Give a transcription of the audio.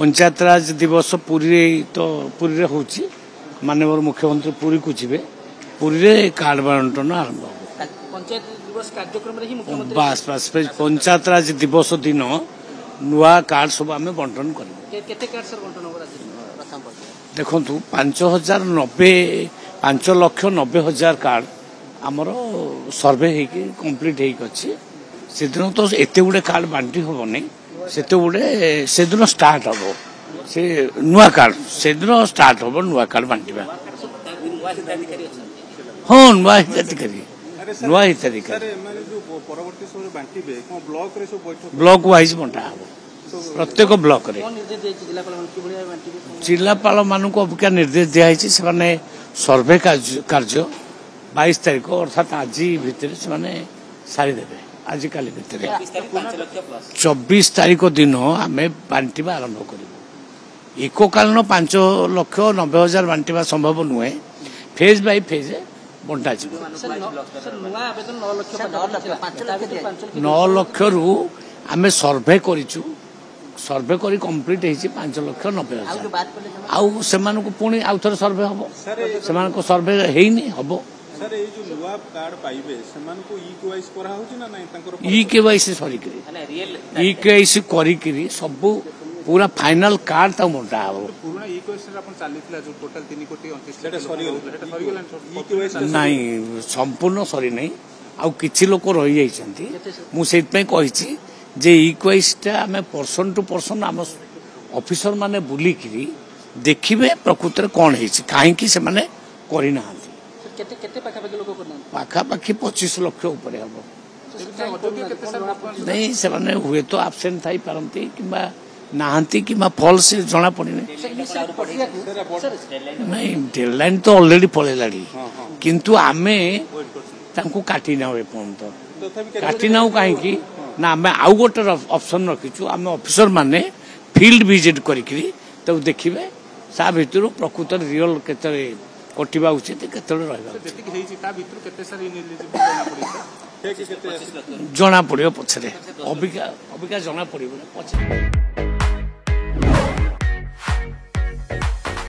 पंचायत राज दिवस पुरी तो पुरी रे होची माननीय मुख्यमंत्री पुरी को जीवे पुरी रे कार्ड बंटन आरंभ हो पंचायत दिवस कार्यक्रम रे ही मुख्यमंत्री बस बस पंचायत राज दिवस दिन नुआ कार्ड सब आम बंटन कर केते कार्ड सर बंटन हो राज्य देखु 5,90,000 कार्ड आमर सर्वे होगी कम्प्लीट होगी से दिन तो एत गुड़े कार्ड बांटी हेनी से दिन स्टार्ट हम से नुआ कार्ड से दिन स्टार्ट हम नुआ कार्ड बांटा हाँ नुआ हिताधिकारी नुआ हिताधिकारी ब्लॉक वाइज बंटा हम प्रत्येक ब्लॉक रे जिलापाल मान को अबिका निर्देश दिखाई से सर्वे कार्य 22 तारीख अर्थात आज भितर से सारीदेवे आज काली भितर 24 तारीख दिन आम बांटा आरंभ कर एककालीन 5,90,000 बांटा संभव नुहे फेज बाय फेज बंटा 9 लाख रु आम सर्वे करूँ सर्वे करी कंप्लीट होती 5,90,000 आउ से पुणी आउ थे सर्वे हम से सर्वे हैनी हम ई केवाईसी सरी ई केवाईसी करी सब पूरा फाइनल कार्ड तक बंटा हम नहीं संपूर्ण सरी नहीं आउ किछि लोक रही जाइछंती मु सेतपई कहिछि जे इक्वाइसटा आम पर्सन टू पर्सन आम ऑफिसर माने बुलिकी देखिए प्रकृत में कौन है कहीं से माने करना पाखापाखि 25 लाख उपर हम नहीं से माने हुए तो आबसेंट थी पारती कि नहांती कि फॉल्स जना पड़े नहीं डेडलाइन तो ऑलरेडी पड़ेगा किंतु आमे तांको काटी ना पर्यंत काटी ना कहीं ना आम आउ गोटे ऑप्शन रखीचु आम ऑफिसर माने फील्ड विजिट करी तो देखिए सा भितर प्रकृत रियल केते कटिबा उचित केते जना पड़ो पछरे अबिका जना पड़ो पछरे।